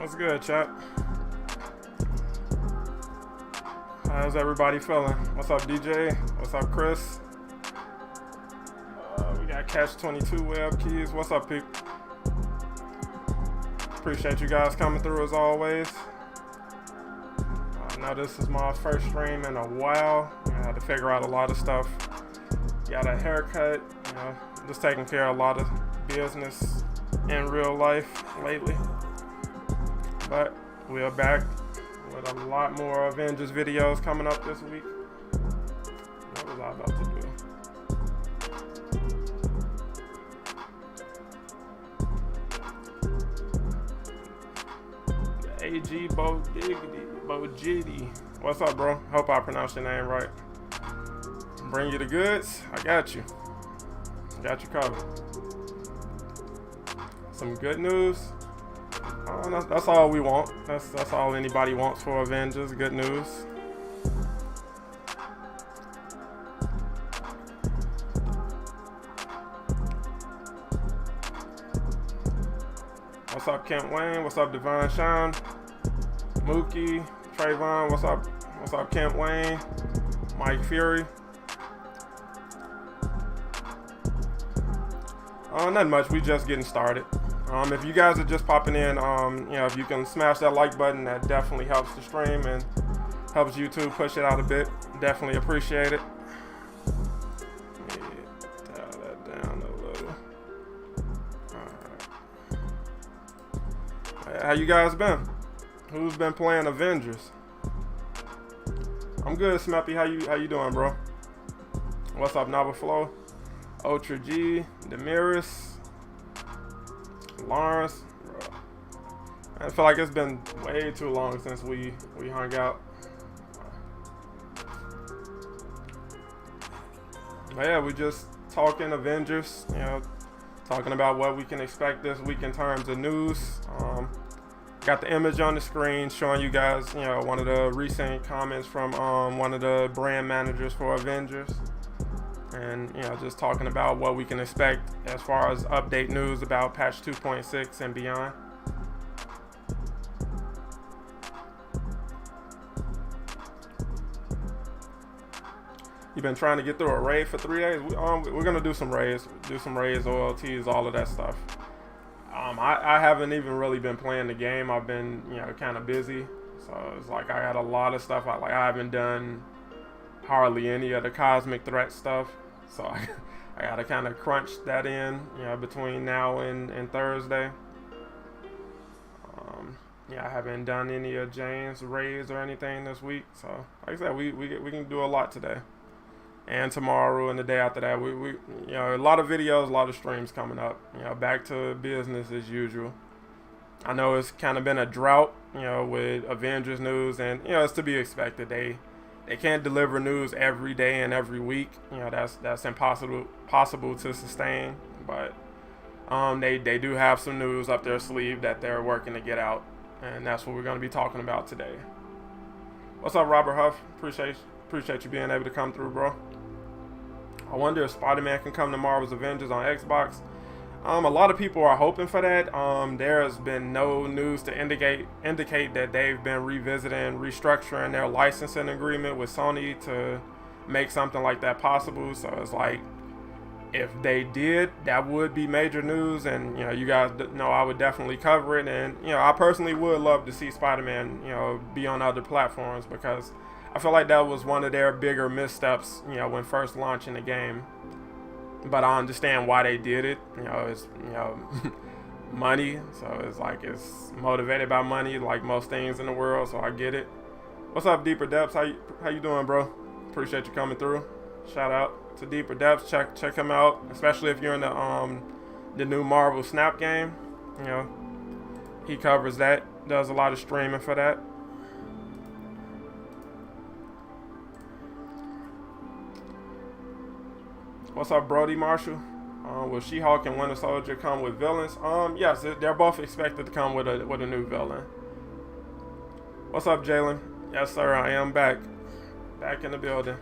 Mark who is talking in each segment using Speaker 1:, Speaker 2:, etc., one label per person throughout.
Speaker 1: What's good, chat? How's everybody feeling? What's up, DJ? What's up, Chris? We got Catch 22 Web Keys. What's up, people? Appreciate you guys coming through as always. I know this is my first stream in a while. I had to figure out a lot of stuff. Got a haircut, you know, just taking care of a lot of business in real life lately. But we are back with a lot more Avengers videos coming up this week. What was I about to do? AG Bojidi. What's up, bro? Hope I pronounced your name right. Bring you the goods. I got you. Got you covered. Some good news. That's all we want. That's all anybody wants for Avengers. Good news. What's up, Kent Wayne? What's up, Divine Shine? Mookie, Trayvon. What's up? What's up, Kent Wayne? Mike Fury. Not much. We just getting started. If you guys are just popping in, you know, if you can smash that like button, that definitely helps the stream and helps YouTube push it out a bit. Definitely appreciate it. Dial that down a little. Alright. How you guys been? Who's been playing Avengers? I'm good, Smappy. How you doing, bro? What's up, Nava Flow? Ultra G, Demiris. Lawrence, bro. I feel like it's been way too long since we hung out. But yeah, we just talking Avengers, you know, talking about what we can expect this week in terms of news. Got the image on the screen showing you guys, you know, one of the recent comments from one of the brand managers for Avengers. And, you know, just talking about what we can expect as far as update news about patch 2.6 and beyond. You've been trying to get through a raid for 3 days. We're gonna do some raids, OLTs, all of that stuff. I haven't even really been playing the game. I've been, you know, kind of busy, so it's like I got a lot of stuff. I haven't done hardly any of the cosmic threat stuff. So I gotta kind of crunch that in, you know, between now and Thursday. Yeah, I haven't done any of Jane's raids or anything this week. So like I said, we can do a lot today and tomorrow and the day after that. We you know, a lot of videos, a lot of streams coming up. You know, back to business as usual. I know it's kind of been a drought, you know, with Avengers news, and you know, it's to be expected. They can't deliver news every day and every week. You know, that's impossible to sustain. But they do have some news up their sleeve that they're working to get out, and that's what we're going to be talking about today. What's up, Robert Huff? Appreciate you being able to come through, bro. I wonder if Spider-Man can come to Marvel's Avengers on Xbox. A lot of people are hoping for that. There has been no news to indicate that they've been revisiting, restructuring their licensing agreement with Sony to make something like that possible. So it's like, if they did, that would be major news, and you know, you guys know I would definitely cover it. And you know, I personally would love to see Spider-Man, you know, be on other platforms, because I feel like that was one of their bigger missteps, you know, when first launching the game. But I understand why they did it. You know, it's, you know, money. So it's like, it's motivated by money, like most things in the world. So I get it. What's up, Deeper Depths? How you doing, bro? Appreciate you coming through. Shout out to Deeper Depths. Check him out, especially if you're in the new Marvel Snap game. You know, he covers that. Does a lot of streaming for that. What's up, Brody Marshall? Will She-Hulk and Winter Soldier come with villains? Yes, they're both expected to come with a new villain. What's up, Jalen? Yes, sir, I am back in the building.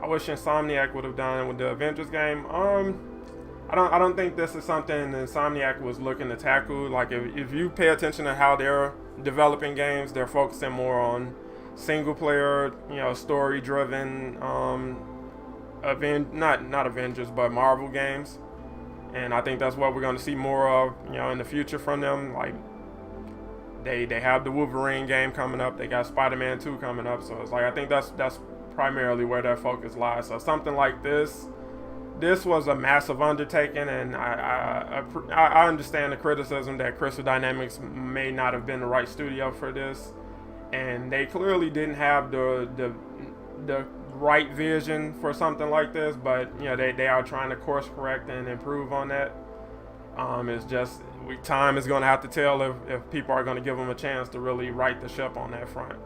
Speaker 1: I wish Insomniac would have done with the Avengers game. I don't think this is something Insomniac was looking to tackle. Like if you pay attention to how they're developing games, they're focusing more on single player, story driven, not Avengers, but Marvel games. And I think that's what we're going to see more of, in the future from them. Like they have the Wolverine game coming up. They got Spider-Man 2 coming up. So it's like I think that's primarily where their focus lies. So something like this was a massive undertaking, and I understand the criticism that Crystal Dynamics may not have been the right studio for this, and they clearly didn't have the right vision for something like this. But they are trying to course correct and improve on that. It's just time is going to have to tell if people are going to give them a chance to really right the ship on that front.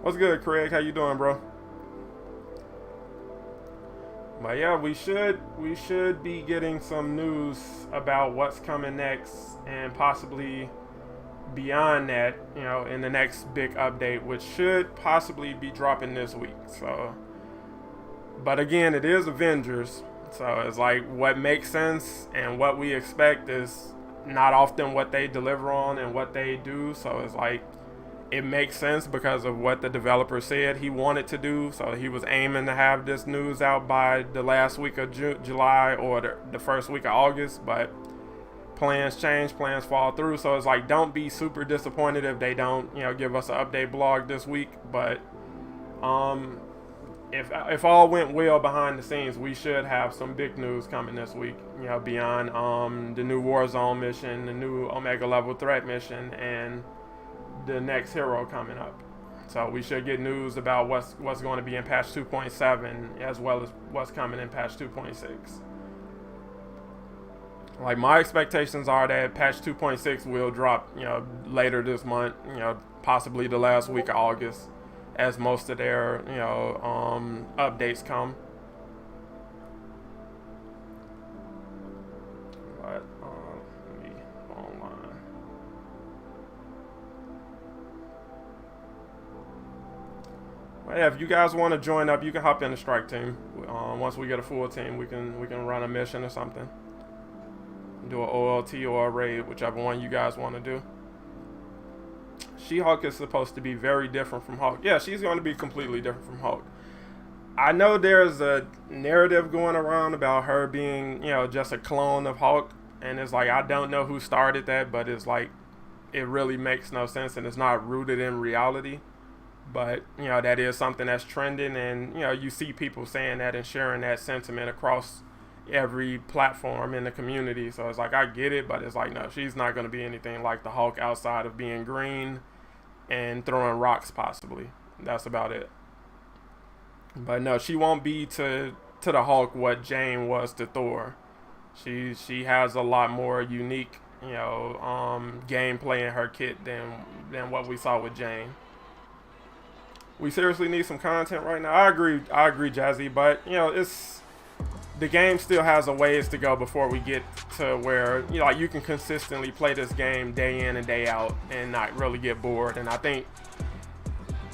Speaker 1: What's good, Craig? How you doing, bro? But yeah, we should be getting some news about what's coming next, and possibly beyond that, in the next big update, which should possibly be dropping this week. So, but again, it is Avengers, so it's like what makes sense and what we expect is not often what they deliver on and what they do. So it's like it makes sense because of what the developer said he wanted to do. So he was aiming to have this news out by the last week of July or the first week of August, but plans change, plans fall through. So it's like, don't be super disappointed if they don't, give us an update blog this week. But if all went well behind the scenes, we should have some big news coming this week, beyond the new Warzone mission, the new Omega level threat mission, and the next hero coming up. So we should get news about what's going to be in patch 2.7 as well as what's coming in patch 2.6. Like my expectations are that patch 2.6 will drop, later this month, possibly the last week of August, as most of their, updates come. But let me go online. But yeah, if you guys want to join up, you can hop in the strike team. Once we get a full team, we can run a mission or something. Do an OLT or a raid, whichever one you guys want to do. She-Hulk is supposed to be very different from Hulk. Yeah, she's going to be completely different from Hulk. I know there's a narrative going around about her being, just a clone of Hulk. And it's like, I don't know who started that, but it's like, it really makes no sense and it's not rooted in reality. But, that is something that's trending, and, you see people saying that and sharing that sentiment across every platform in the community. So it's like, I get it, but it's like, no, she's not going to be anything like the Hulk outside of being green and throwing rocks possibly. That's about it. But no, she won't be to the Hulk what Jane was to Thor. She has a lot more unique, gameplay in her kit than what we saw with Jane. We seriously need some content right now. I agree, Jazzy, but it's the game still has a ways to go before we get to where you can consistently play this game day in and day out and not really get bored. And I think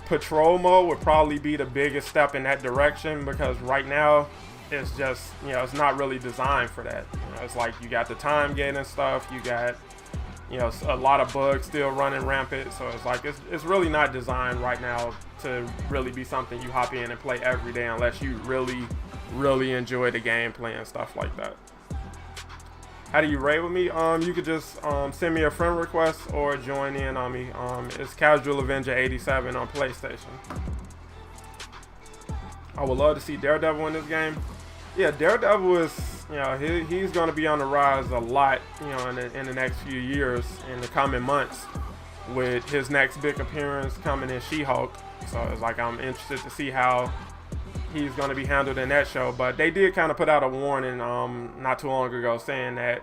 Speaker 1: patrol mode would probably be the biggest step in that direction, because right now it's just it's not really designed for that. It's like you got the time gain and stuff, you got a lot of bugs still running rampant, so it's like it's really not designed right now to really be something you hop in and play every day unless you really enjoy the gameplay and stuff like that. How do you raid with me? You could just send me a friend request or join in on me. It's Casual Avenger 87 on PlayStation. I would love to see Daredevil in this game. Yeah, Daredevil is, he's going to be on the rise a lot, in the next few years, in the coming months, with his next big appearance coming in She-Hulk. So it's like, I'm interested to see how he's going to be handled in that show. But they did kind of put out a warning not too long ago saying that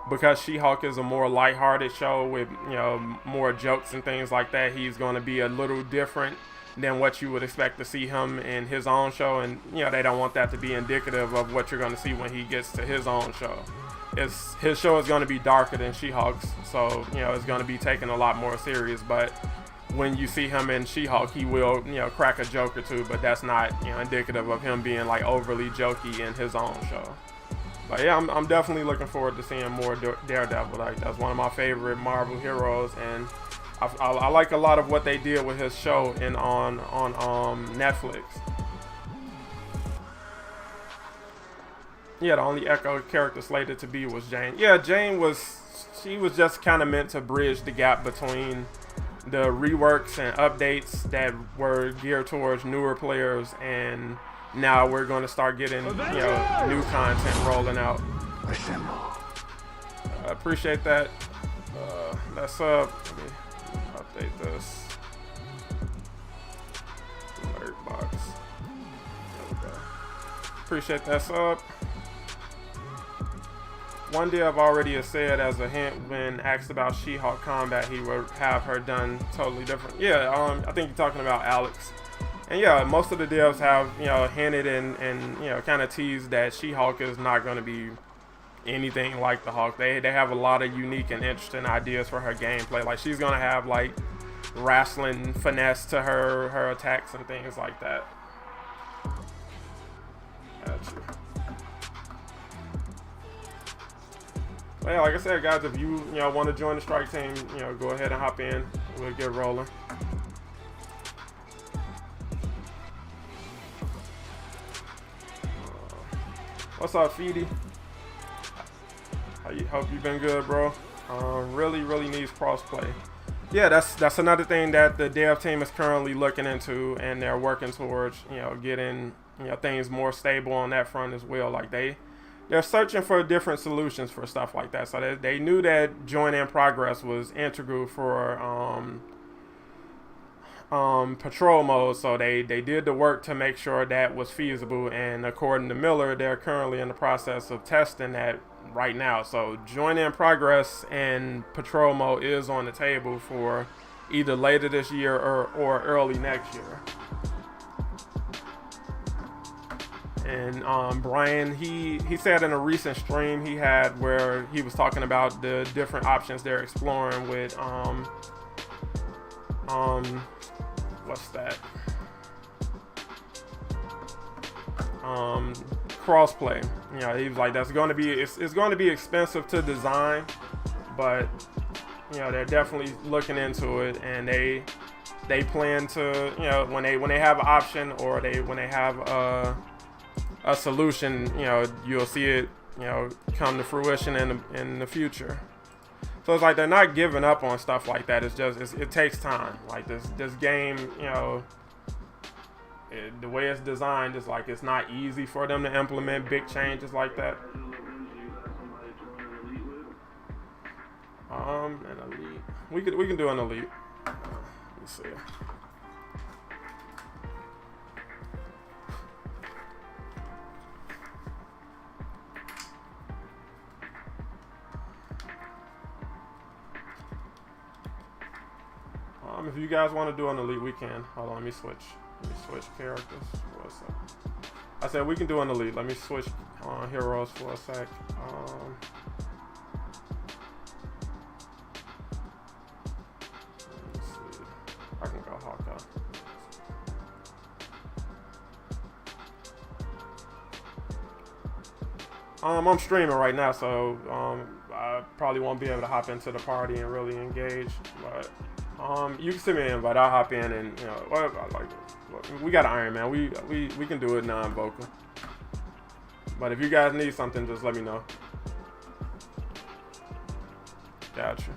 Speaker 1: because She-Hulk is a more lighthearted show with more jokes and things like that, he's going to be a little different than what you would expect to see him in his own show. And they don't want that to be indicative of what you're going to see when he gets to his own show. His show is going to be darker than She-Hulk's, so it's going to be taken a lot more serious. But when you see him in She-Hulk, he will, you know, crack a joke or two, but that's not, you know, indicative of him being like overly jokey in his own show. But yeah, I'm definitely looking forward to seeing more Daredevil. Like, that's one of my favorite Marvel heroes, and I like a lot of what they did with his show on Netflix. Yeah, the only Echo character slated to be was Jane. Yeah, Jane was just kind of meant to bridge the gap between the reworks and updates that were geared towards newer players, and now we're going to start getting, you know, new content rolling out. Appreciate that. That's let me update this alert box. There we go. Appreciate that sub. One day I've already said as a hint when asked about She-Hulk combat, he would have her done totally different. Yeah, I think you're talking about Alex. And yeah, most of the devs have, you know, hinted and you know, kind of teased that She-Hulk is not going to be anything like the Hulk. They have a lot of unique and interesting ideas for her gameplay. Like, she's going to have like wrestling finesse to her attacks and things like that. Gotcha. Well, yeah, like I said, guys, if you want to join the strike team, you know, go ahead and hop in. We'll get rolling. What's up, Feedy? Hope you've been good, bro. Really needs crossplay. Yeah, that's another thing that the dev team is currently looking into, and they're working towards, you know, getting, you know, things more stable on that front as well. Like, they're searching for different solutions for stuff like that. So they knew that join in progress was integral for patrol mode. So they did the work to make sure that was feasible. And according to Miller, they're currently in the process of testing that right now. So join in progress and patrol mode is on the table for either later this year or early next year. And Brian, he said in a recent stream he had where he was talking about the different options they're exploring with what's that? Crossplay. You know, he was like, that's going to be it's going to be expensive to design, but you know, they're definitely looking into it, and they plan to, you know, when they have an option or when they have a solution, you know, you'll see it, you know, come to fruition in the future. So it's like they're not giving up on stuff like that. It's just it takes time. Like this game, you know, the way it's designed is like it's not easy for them to implement big changes like that. An elite. We can do an elite. Let's see. If you guys want to do an elite, we can. Hold on, let me switch characters for a sec. I said we can do an elite. Let me switch heroes for a sec. Let's see. I can go Hawkeye. I'm streaming right now, so I probably won't be able to hop into the party and really engage, but you can send me an invite. I'll hop in and, you know, whatever. I like it. We got Iron Man. We can do it non-vocal. But if you guys need something, just let me know. Gotcha.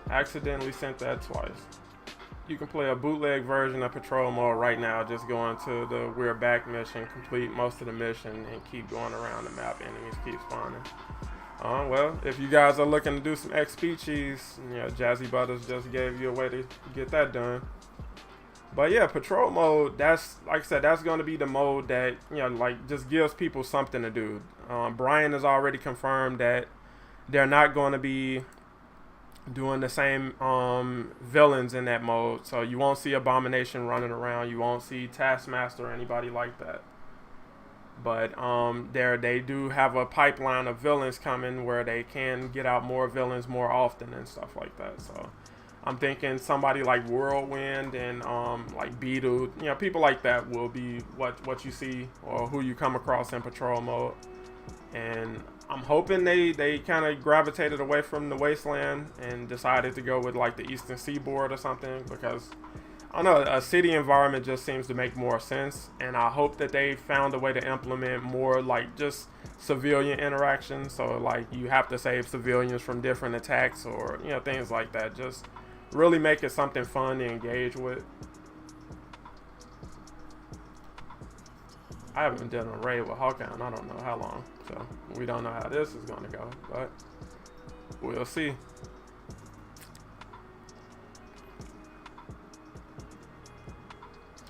Speaker 1: Accidentally sent that twice. You can play a bootleg version of Patrol Mode right now. Just go into the We're Back mission, complete most of the mission, and keep going around the map. Enemies keep spawning. Well, if you guys are looking to do some XP cheese, you know, Jazzy Butters just gave you a way to get that done. But yeah, Patrol Mode, that's, like I said, that's going to be the mode that, you know, like, just gives people something to do. Brian has already confirmed that they're not going to be doing the same villains in that mode. So you won't see Abomination running around. You won't see Taskmaster or anybody like that. But they do have a pipeline of villains coming where they can get out more villains more often and stuff like that. So I'm thinking somebody like Whirlwind and like Beetle, people like that will be what you see or who you come across in patrol mode. And I'm hoping they kind of gravitated away from the Wasteland and decided to go with like the Eastern Seaboard or something, because I don't know, a city environment just seems to make more sense. And I hope that they found a way to implement more like just civilian interactions. So like you have to save civilians from different attacks or things like that. Just really make it something fun to engage with. I haven't done a raid with Hawkeye in I don't know how long, so we don't know how this is going to go, but we'll see.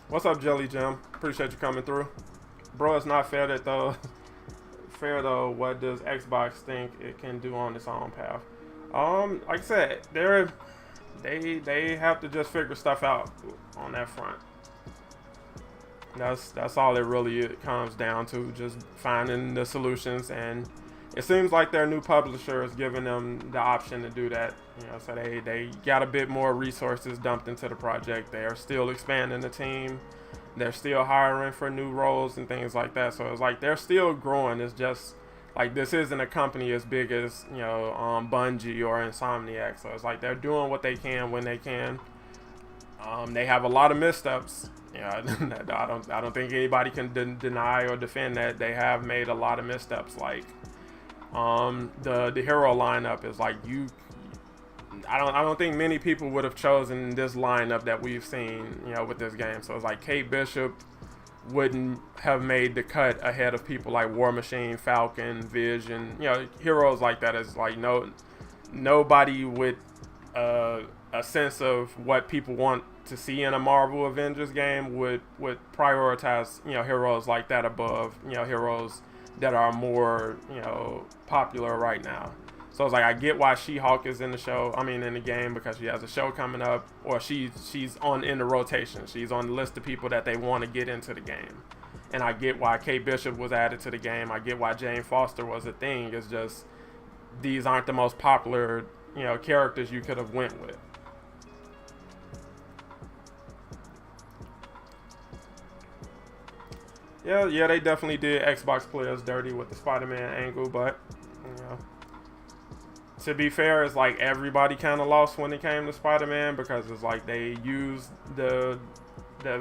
Speaker 1: What's up, Jelly Jim? Appreciate you coming through. Bro, it's not fair though, what does Xbox think it can do on its own path? Like I said, they have to just figure stuff out on that front. That's all it really comes down to, just finding the solutions. And it seems like their new publisher is giving them the option to do that. So they got a bit more resources dumped into the project. They are still expanding the team. They're still hiring for new roles and things like that. So it's like they're still growing. It's just like this isn't a company as big as Bungie or Insomniac. So it's like they're doing what they can when they can. They have a lot of missteps. I don't think anybody can deny or defend that they have made a lot of missteps. Like the hero lineup is like I don't think many people would have chosen this lineup that we've seen with this game. So it's like Kate Bishop wouldn't have made the cut ahead of people like War Machine, Falcon, Vision. Heroes like that is like nobody with a sense of what people want to see in a Marvel Avengers game would prioritize heroes like that above heroes that are more popular right now. So it's like I get why She-Hulk is in the game, because she has a show coming up, or she's in the rotation. She's on the list of people that they want to get into the game. And I get why Kate Bishop was added to the game. I get why Jane Foster was a thing. It's just these aren't the most popular characters you could have went with. Yeah, they definitely did Xbox players dirty with the Spider-Man angle, but to be fair, it's like everybody kind of lost when it came to Spider-Man, because it's like they used the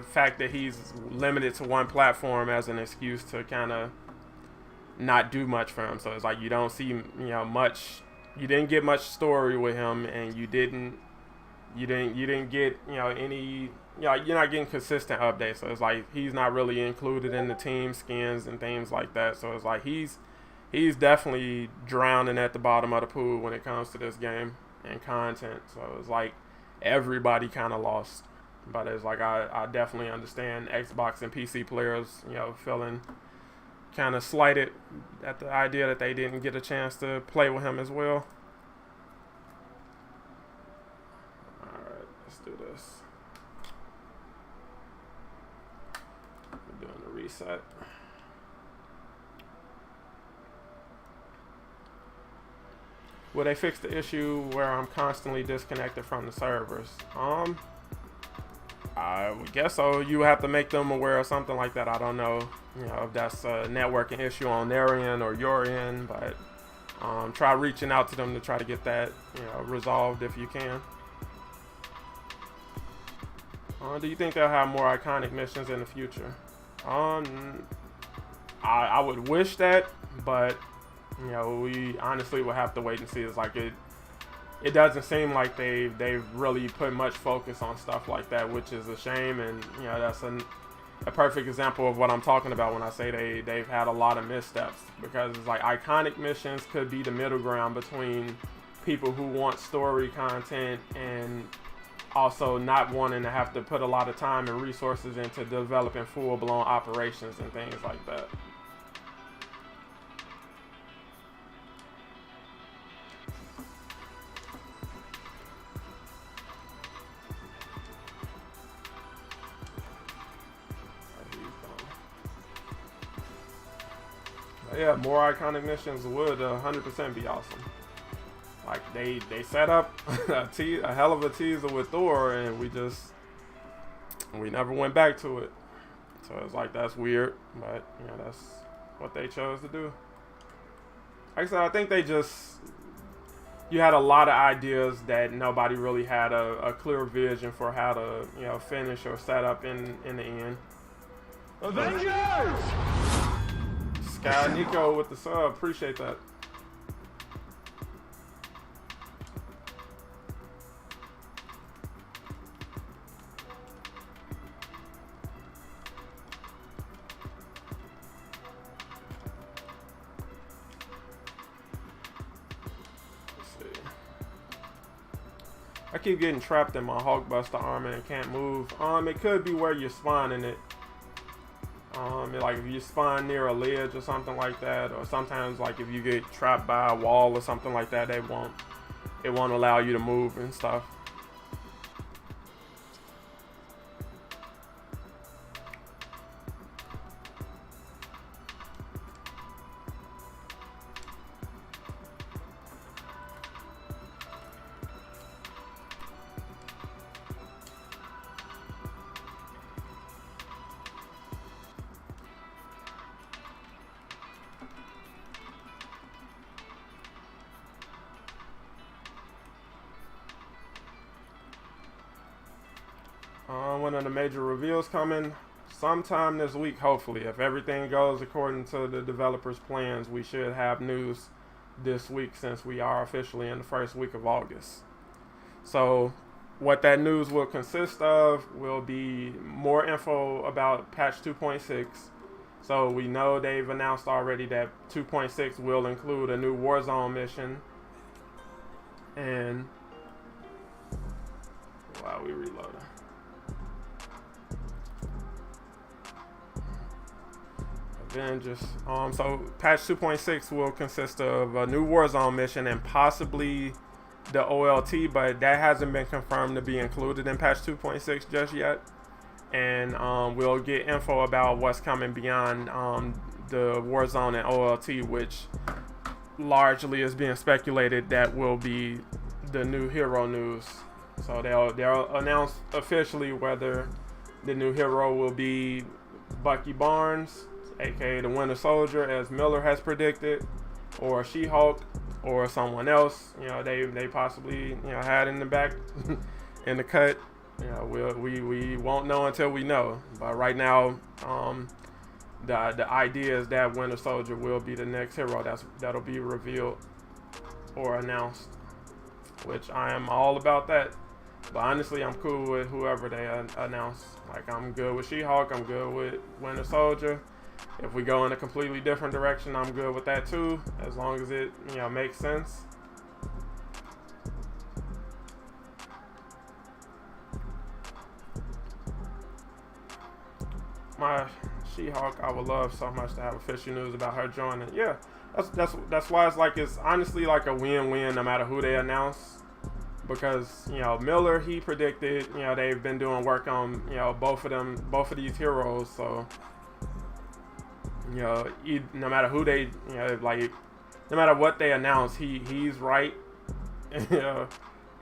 Speaker 1: fact that he's limited to one platform as an excuse to kind of not do much for him. So it's like you don't see much. You didn't get much story with him, and you didn't get any. You're not getting consistent updates. So it's like he's not really included in the team skins and things like that. So it's like he's definitely drowning at the bottom of the pool when it comes to this game and content. So it's like everybody kind of lost. But it's like I definitely understand Xbox and PC players, feeling kind of slighted at the idea that they didn't get a chance to play with him as well. All right, let's do this. We're doing the reset. Will they fix the issue where I'm constantly disconnected from the servers? I would guess so. You have to make them aware of something like that. I don't know, if that's a networking issue on their end or your end, but try reaching out to them to try to get that, resolved if you can. Do you think they'll have more iconic missions in the future? I would wish that, but we honestly will have to wait and see. It's like it doesn't seem like they've really put much focus on stuff like that, which is a shame. And that's a perfect example of what I'm talking about when I say they've had a lot of missteps, because it's like iconic missions could be the middle ground between people who want story content and also not wanting to have to put a lot of time and resources into developing full-blown operations and things like that. yeah, more iconic missions would 100% be awesome. Like they set up a hell of a teaser with Thor, and we never went back to it. So it's like, that's weird, but you know, that's what they chose to do. Like I said, I think you had a lot of ideas that nobody really had a clear vision for how to, you know, finish or set up in the end.
Speaker 2: Avengers!
Speaker 1: Sky Nico with the sub, appreciate that. I keep getting trapped in my Hulkbuster armor and can't move. It could be where you're spawning it. Like if you spawn near a ledge or something like that, or sometimes like if you get trapped by a wall or something like that, it won't allow you to move and stuff. One of the major reveals coming sometime this week, hopefully. If everything goes according to the developers' plans, we should have news this week, since we are officially in the first week of August. So what that news will consist of will be more info about patch 2.6. So we know they've announced already that 2.6 will include a new Warzone mission. And while we reload. Avengers. So patch 2.6 will consist of a new Warzone mission and possibly the OLT, but that hasn't been confirmed to be included in patch 2.6 just yet. And we'll get info about what's coming beyond the Warzone and OLT, which largely is being speculated that will be the new hero news. So they'll announce officially whether the new hero will be Bucky Barnes, aka the Winter Soldier, as Miller has predicted, or She-Hulk, or someone else. You know, they possibly, you know, had in the back in the cut. You know, we won't know until we know. But right now, the idea is that Winter Soldier will be the next hero that'll be revealed or announced, which I am all about that. But honestly, I'm cool with whoever they announce. Like, I'm good with She-Hulk, I'm good with Winter Soldier. If we go in a completely different direction, I'm good with that too, as long as it, you know, makes sense. My She-Hulk, I would love so much to have official news about her joining. Yeah, that's why it's honestly like a win-win no matter who they announce. Because, you know, Miller, he predicted, you know, they've been doing work on, you know, both of these heroes. So, you know, no matter who they, you know, like, no matter what they announce, he's right. You know,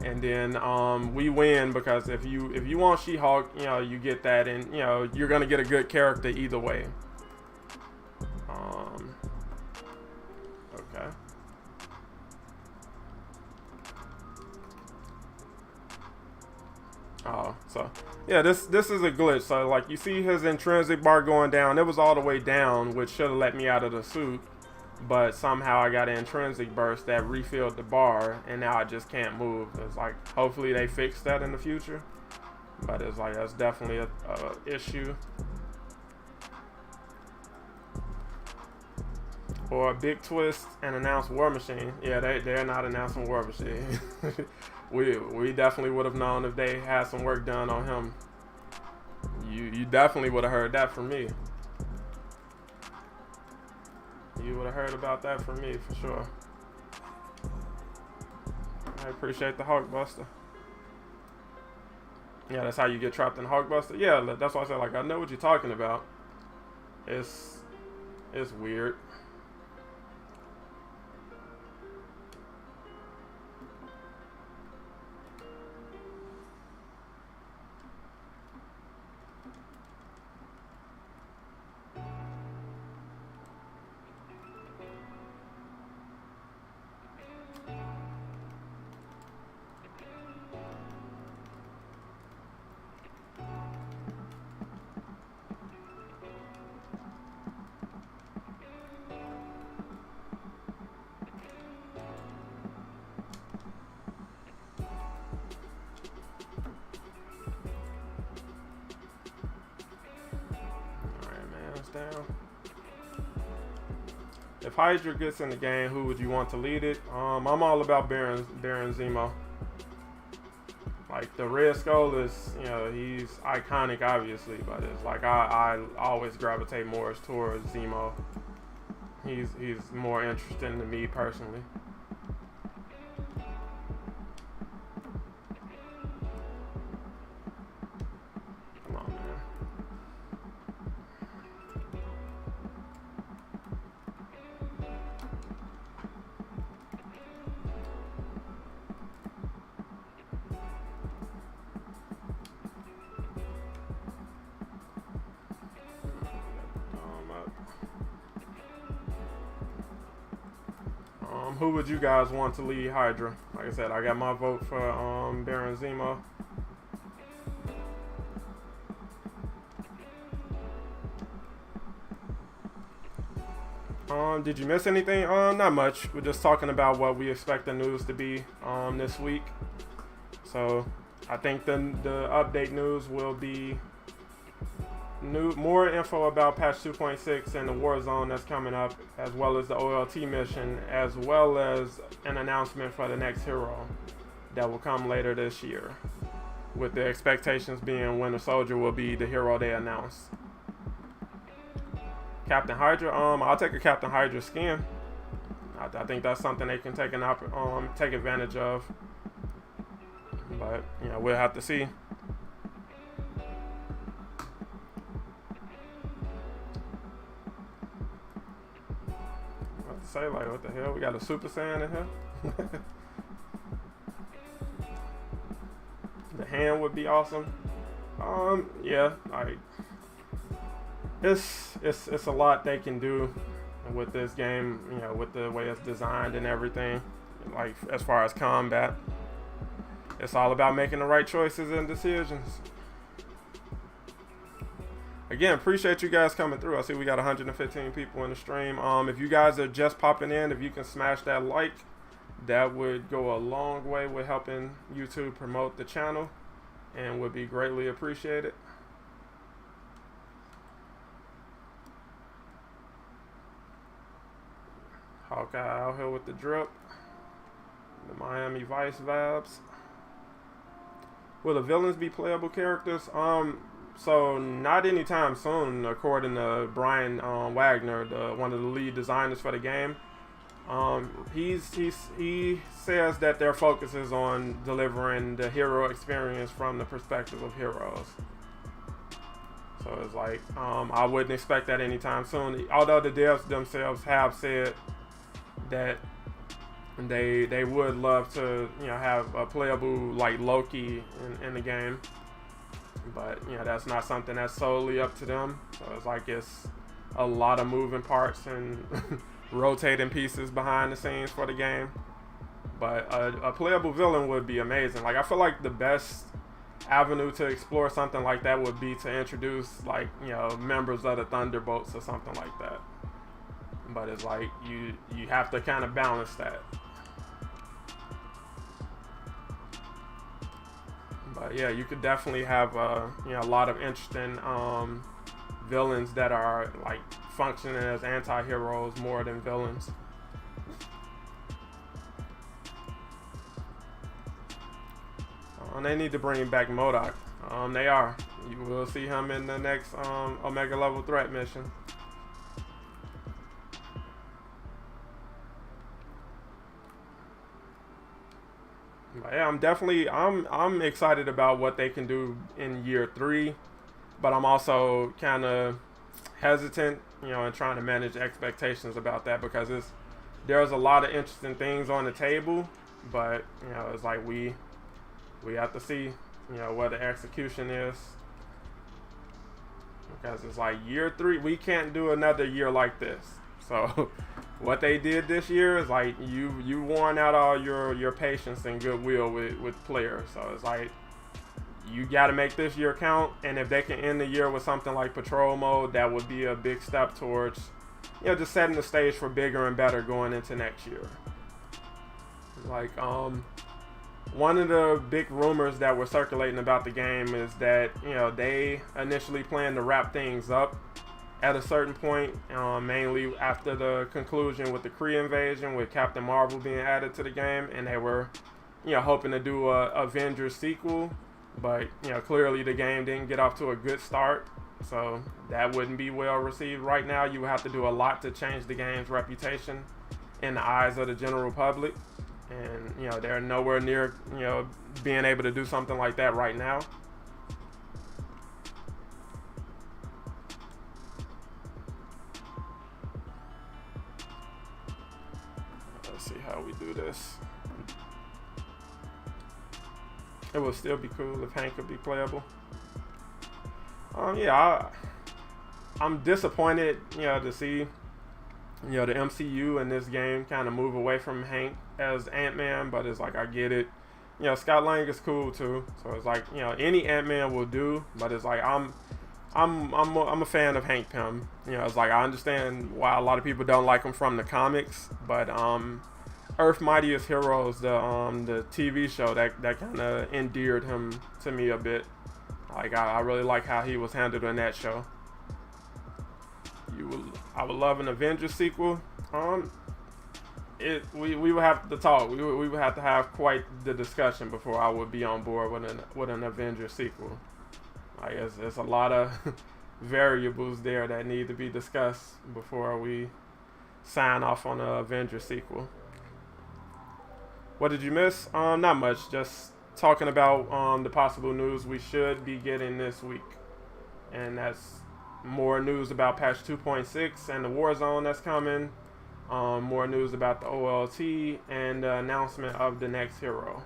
Speaker 1: and then we win, because if you want She-Hulk, you know, you get that, and you know, you're gonna get a good character either way. Okay. Oh, so yeah, this is a glitch. So like, you see his intrinsic bar going down. It was all the way down, which should have let me out of the suit, but somehow I got an intrinsic burst that refilled the bar, and now I just can't move. It's like, hopefully they fix that in the future, but it's like, that's definitely a issue. Or a big twist and announce War Machine. Yeah, they're not announcing War Machine. We definitely would have known if they had some work done on him. You definitely would have heard that from me. You would have heard about that from me for sure. I appreciate the Hulkbuster. Yeah, that's how you get trapped in Hulkbuster. Yeah, that's why I said, like, I know what you're talking about. It's weird. man. If Hydra gets in the game, who would you want to lead it? I'm all about Baron Zemo. Like, the Red Skull is, you know, he's iconic, obviously, but it's like I always gravitate more towards Zemo. He's more interesting to me personally. Come on, man. Who would you guys want to lead Hydra? Like I said, I got my vote for Baron Zemo. Did you miss anything? Not much. We're just talking about what we expect the news to be this week. So I think the update news will be more info about patch 2.6 and the war zone that's coming up, as well as the OLT mission, as well as an announcement for the next hero that will come later this year, with the expectations being Winter Soldier will be the hero they announce. Captain Hydra, I'll take a Captain Hydra skin. I think that's something they can take advantage of, but you know, we'll have to see. Say, like, what the hell, we got a Super Saiyan in here. The hand would be awesome. Yeah, like, it's a lot they can do with this game, you know, with the way it's designed and everything. Like, as far as combat, it's all about making the right choices and decisions. Again, appreciate you guys coming through. I see we got 115 people in the stream. If you guys are just popping in, if you can smash that like, that would go a long way with helping YouTube promote the channel and would be greatly appreciated. Hawkeye out here with the drip. The Miami Vice vibes. Will the villains be playable characters? So not anytime soon, according to Brian Wagner, one of the lead designers for the game. He says that their focus is on delivering the hero experience from the perspective of heroes. So it's like, I wouldn't expect that anytime soon. Although the devs themselves have said that they would love to, you know, have a playable like Loki in the game. But, you know, that's not something that's solely up to them. So it's like it's a lot of moving parts and rotating pieces behind the scenes for the game. But a playable villain would be amazing. Like, I feel like the best avenue to explore something like that would be to introduce, like, you know, members of the Thunderbolts or something like that. But it's like you have to kind of balance that. But yeah, you could definitely have you know, a lot of interesting villains that are like functioning as anti-heroes more than villains. They need to bring back MODOK. They are. You will see him in the next Omega level threat mission. Yeah, I'm excited about what they can do in year 3, but I'm also kind of hesitant, you know, and trying to manage expectations about that, because there's a lot of interesting things on the table, but you know, it's like we have to see, you know, what the execution is, because it's like year 3, we can't do another year like this. So what they did this year is like you worn out all your patience and goodwill with players. So it's like you got to make this year count, and if they can end the year with something like patrol mode, that would be a big step towards, you know, just setting the stage for bigger and better going into next year. Like one of the big rumors that were circulating about the game is that, you know, they initially planned to wrap things up at a certain point, mainly after the conclusion with the Kree invasion, with Captain Marvel being added to the game, and they were, hoping to do a Avengers sequel, but clearly the game didn't get off to a good start, so that wouldn't be well received right now. You would have to do a lot to change the game's reputation in the eyes of the general public, and they're nowhere near being able to do something like that right now. Let's see how we do this. It would still be cool if Hank could be playable. I'm disappointed, to see, the MCU in this game kind of move away from Hank as Ant-Man, but it's like, I get it. Scott Lang is cool too, so it's like, any Ant-Man will do, but it's like, I'm a fan of Hank Pym. It's like, I understand why a lot of people don't like him from the comics, but Earth Mightiest Heroes, the TV show, that kind of endeared him to me a bit. Like, I really like how he was handled in that show. I would love an Avengers sequel. We would have to talk. We would have to have quite the discussion before I would be on board with an Avengers sequel. Like, there's a lot of variables there that need to be discussed before we sign off on an Avengers sequel. What did you miss? Not much. Just talking about the possible news we should be getting this week, and that's more news about patch 2.6 and the Warzone that's coming. More news about the OLT and the announcement of the next hero.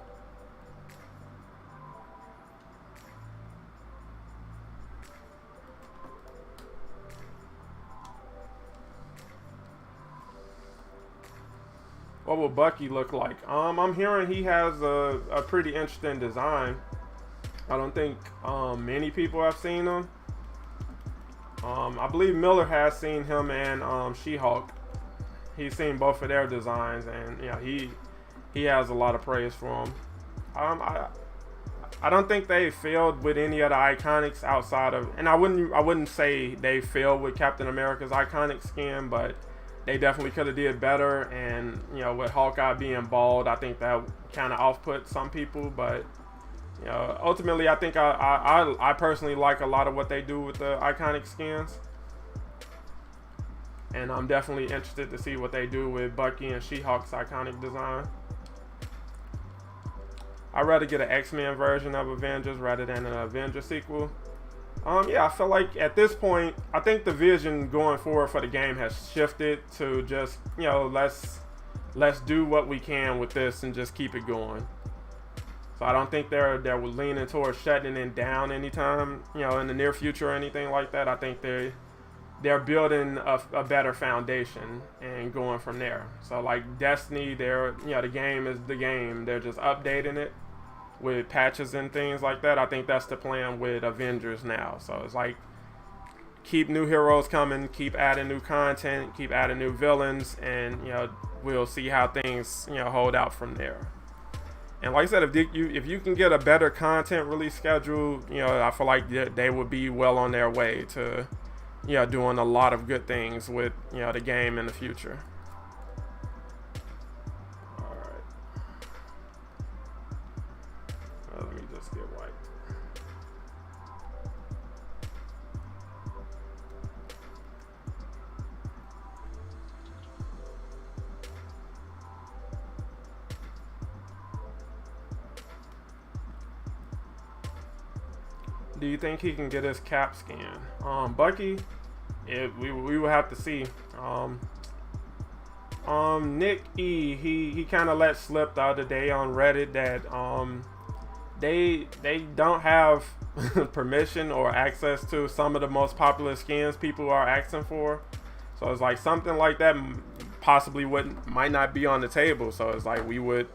Speaker 1: What will Bucky look like? I'm hearing he has a pretty interesting design. I don't think many people have seen him. I believe Miller has seen him and She-Hulk. He's seen both of their designs, and he has a lot of praise for them. I don't think they failed with any of the iconics outside of, and I wouldn't say they failed with Captain America's iconic skin, but they definitely could have did better. And with Hawkeye being bald, I think that kind of off-put some people, but ultimately I think I personally like a lot of what they do with the iconic skins, and I'm definitely interested to see what they do with Bucky and She-Hulk's iconic design. I'd rather get an X-Men version of Avengers rather than an Avengers sequel. I feel like at this point, I think the vision going forward for the game has shifted to just, let's do what we can with this and just keep it going. So I don't think they're leaning towards shutting it down anytime, in the near future or anything like that. I think they're building a better foundation and going from there. So like Destiny, the game is the game. They're just updating it with patches and things like that. I think that's the plan with Avengers now. So it's like, keep new heroes coming, keep adding new content, keep adding new villains, and we'll see how things hold out from there. And like I said, if you can get a better content release schedule, I feel like they would be well on their way to doing a lot of good things with the game in the future. Let me just get wiped. Do you think he can get his cap scan? Bucky, we will have to see. Nick E, he kind of let slip the other day on Reddit that they don't have permission or access to some of the most popular skins people are asking for. So it's like something like that possibly might not be on the table. So it's like we would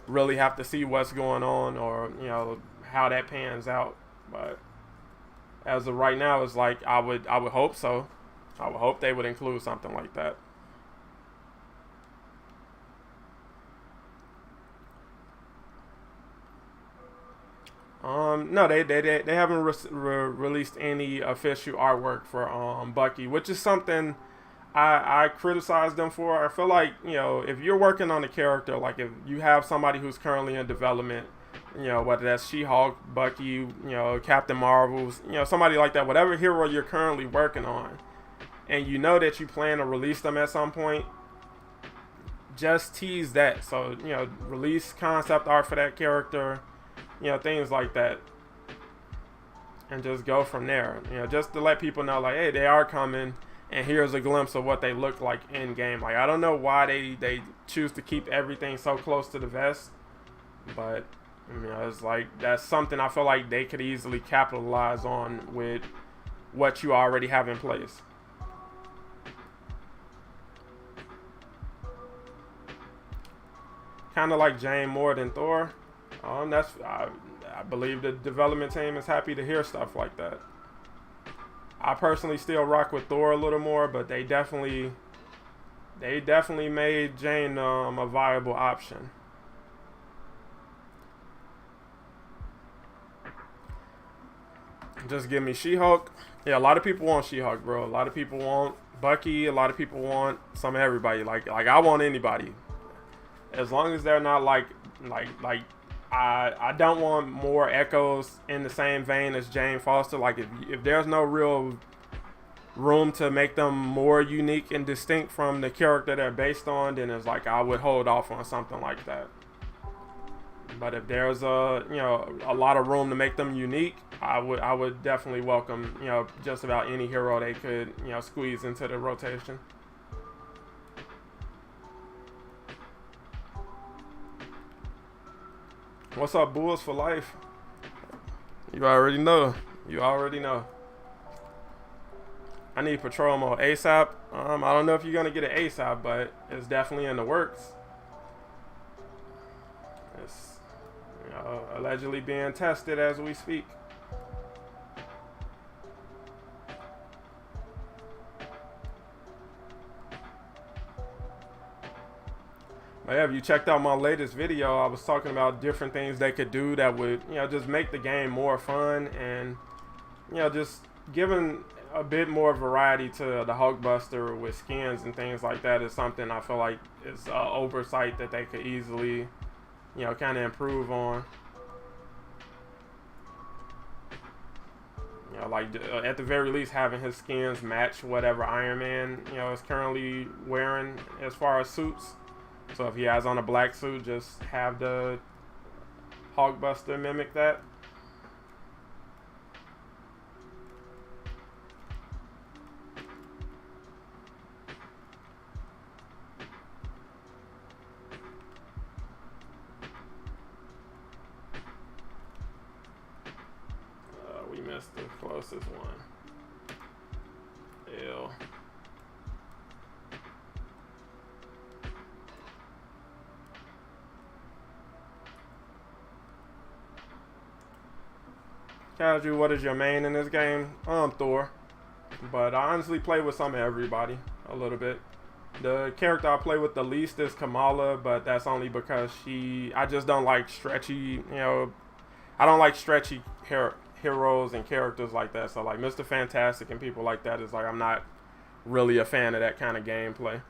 Speaker 1: really have to see what's going on, or how that pans out. But as of right now, it's like I would hope so. I would hope they would include something like that. No, they haven't released any official artwork for Bucky, which is something I criticize them for. I feel like, you know, if you're working on a character, like if you have somebody who's currently in development, you know, whether that's She-Hulk, Bucky, you know, Captain Marvel's, you know, somebody like that, whatever hero you're currently working on, and you know that you plan to release them at some point, just tease that. So, you know, release concept art for that character, you know, things like that, and just go from there. You know, just to let people know, like, hey, they are coming, and here's a glimpse of what they look like in game. Like, I don't know why they choose to keep everything so close to the vest, but you know, it's like that's something I feel like they could easily capitalize on with what you already have in place. Kind of like Jane more than Thor. I believe the development team is happy to hear stuff like that. I personally still rock with Thor a little more, but they definitely made Jane a viable option. Just give me She-Hulk. Yeah, a lot of people want She-Hulk, bro. A lot of people want Bucky. A lot of people want some of everybody. Like I want anybody, as long as they're not like I don't want more echoes in the same vein as Jane Foster. Like if there's no real room to make them more unique and distinct from the character they're based on, then it's like I would hold off on something like that. But if there's a lot of room to make them unique, I would definitely welcome, you know, just about any hero they could, you know, squeeze into the rotation. What's up, Bulls for life? You already know. You already know. I need patrol mode ASAP. I don't know if you're gonna get it ASAP, but it's definitely in the works. It's, you know, allegedly being tested as we speak. But yeah, if you checked out my latest video, I was talking about different things they could do that would, you know, just make the game more fun, and, you know, just giving a bit more variety to the Hulkbuster with skins and things like that is something I feel like is an oversight that they could easily, you know, kind of improve on. You know, like at the very least having his skins match whatever Iron Man, you know, is currently wearing as far as suits. So if he has on a black suit, just have the Hulkbuster mimic that. We missed the closest one. Ew. Casual, what is your main in this game? Thor. But I honestly play with some of everybody a little bit. The character I play with the least is Kamala, but that's only because I just don't like stretchy, you know, I don't like stretchy heroes and characters like that. So like Mr. Fantastic and people like that is like, I'm not really a fan of that kind of gameplay.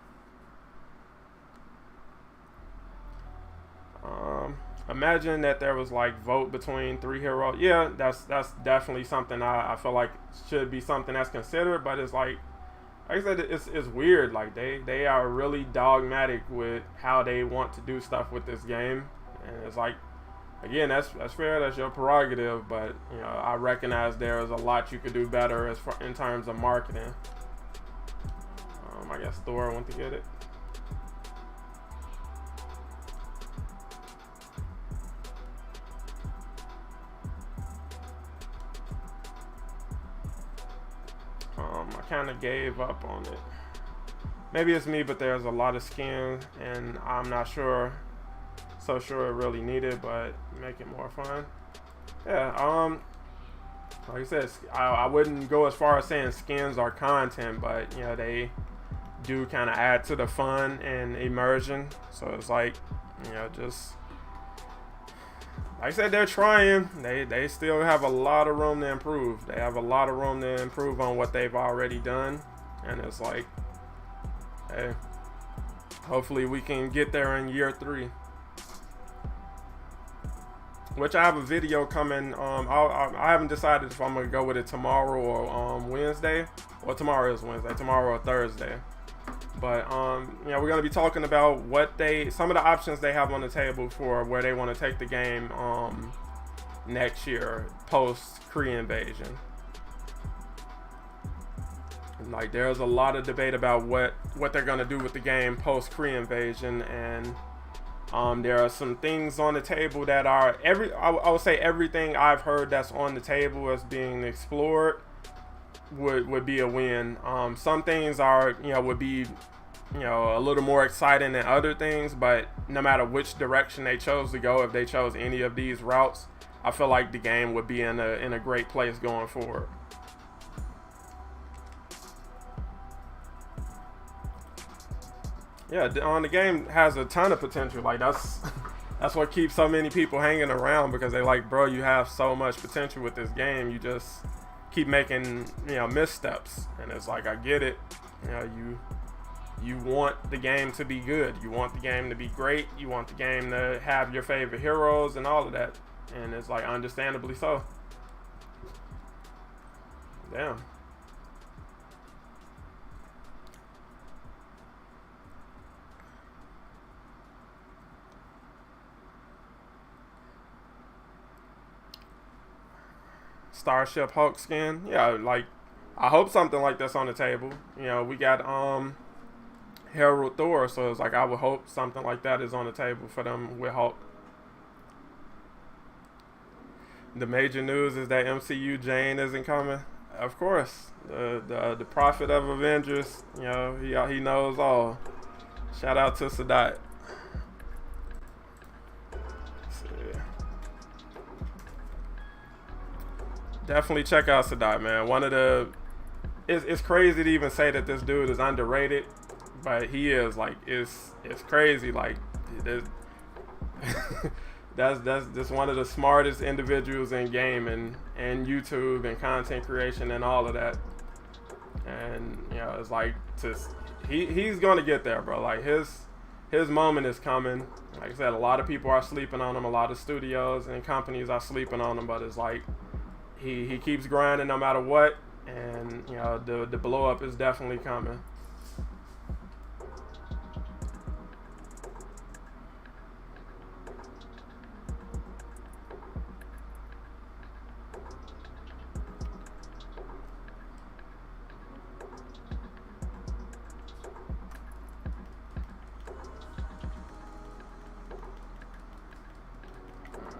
Speaker 1: Imagine that there was like vote between 3 heroes. Yeah, that's definitely something I feel like should be something that's considered. But it's like I said, it's weird. Like they are really dogmatic with how they want to do stuff with this game, and it's like, again, that's fair. That's your prerogative. But you know, I recognize there is a lot you could do better as far in terms of marketing. I guess Thor went to get it. I kind of gave up on it. Maybe it's me, but there's a lot of skins, and I'm not so sure it really needed, but make it more fun. Yeah, like I said, I wouldn't go as far as saying skins are content, but you know, they do kind of add to the fun and immersion. So it's like, you know, just like I said, they're trying. They still have a lot of room to improve. They have a lot of room to improve on what they've already done. And it's like, hey, hopefully we can get there in year 3. Which I have a video coming. I haven't decided if I'm gonna go with it tomorrow or Wednesday. Well, tomorrow is Wednesday. Tomorrow or Thursday. But you know, we're gonna be talking about some of the options they have on the table for where they want to take the game next year post Kree invasion. Like, there's a lot of debate about what they're gonna do with the game post Kree invasion, and there are some things on the table that are I would say everything I've heard that's on the table as being explored would be a win. Some things are, you know, would be, you know, a little more exciting than other things, but no matter which direction they chose to go, if they chose any of these routes, I feel like the game would be in a great place going forward. Yeah, the game has a ton of potential. Like, that's what keeps so many people hanging around, because they like, bro, you have so much potential with this game. You just keep making, you know, missteps. And it's like, I get it. You know, you want the game to be good. You want the game to be great. You want the game to have your favorite heroes and all of that. And it's like, understandably so. Damn. Starship Hulk skin. Yeah, like, I hope something like that's on the table. You know, we got Herald Thor, so it's like, I would hope something like that is on the table for them with Hulk. The major news is that MCU Jane isn't coming. Of course, the prophet of Avengers. You know, he knows all. Shout out to Sadat. Definitely check out Sadat, man. One of the, it's crazy to even say that this dude is underrated, but he is. Like, it's crazy. Like, that's one of the smartest individuals in gaming and YouTube and content creation and all of that. And, you know, it's like, he's gonna get there, bro. Like, his moment is coming. Like I said, a lot of people are sleeping on him. A lot of studios and companies are sleeping on him, but it's like, he keeps grinding no matter what, and, you know, the blow up is definitely coming.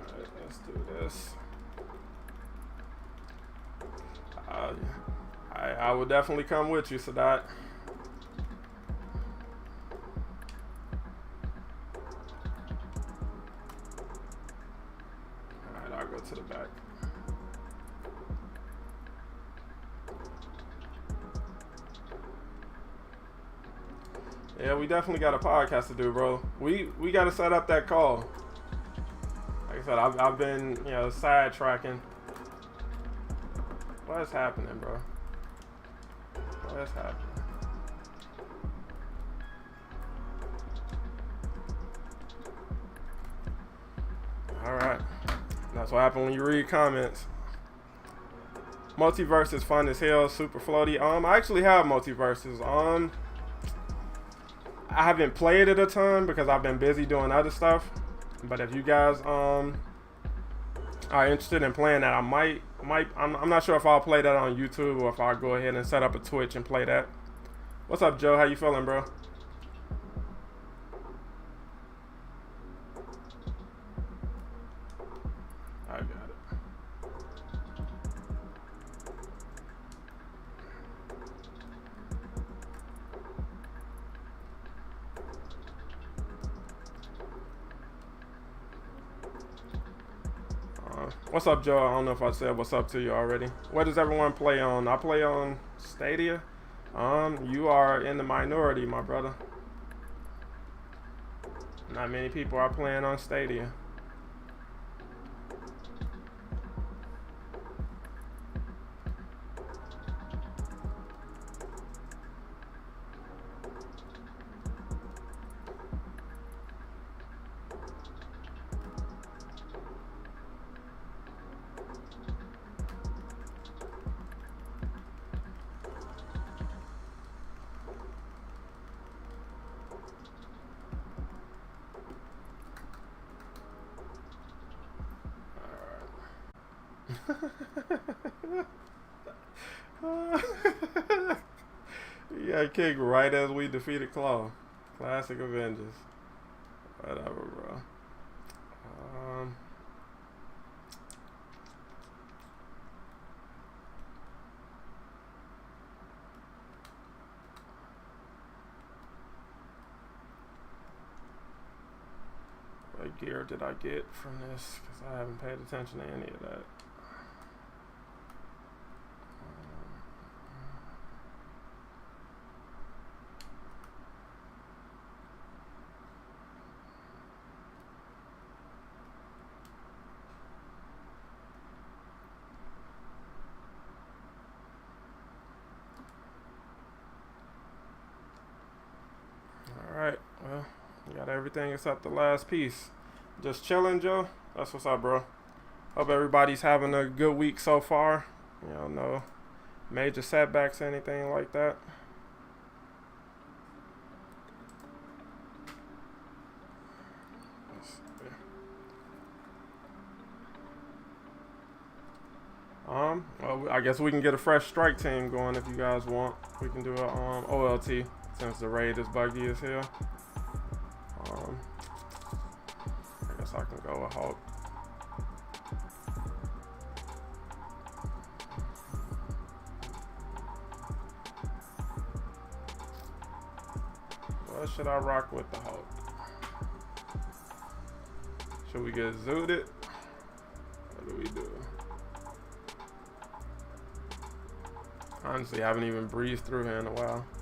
Speaker 1: Alright, let's do this. I will definitely come with you, Sadat. Alright, I'll go to the back. Yeah, we definitely got a podcast to do, bro. We got to set up that call. Like I said, I've been, you know, sidetracking. What is happening, bro? What is happening? Alright. That's what happens when you read comments. Multiverse is fun as hell, super floaty. I actually have multiverses. I haven't played it a ton because I've been busy doing other stuff. But if you guys are interested in playing that, I'm not sure if I'll play that on YouTube or if I'll go ahead and set up a Twitch and play that. What's up, Joe? How you feeling, bro? I got it. What's up, Joe? I don't know if I said what's up to you already. What does everyone play on? I play on Stadia. You are in the minority, my brother. Not many people are playing on Stadia. Yeah, kick right as we defeated Claw. Classic Avengers. Whatever, bro. What gear did I get from this? Because I haven't paid attention to any of that. Alright, well, you got everything except the last piece. Just chilling, Joe. That's what's up, bro. Hope everybody's having a good week so far. You know, no major setbacks, anything like that. Well, I guess we can get a fresh strike team going if you guys want. We can do a OLT since the raid is Bucky is here. I guess I can go with Hulk. What should I rock with the Hulk? Should we get zooted? What do we do? Honestly, I haven't even breezed through here in a while.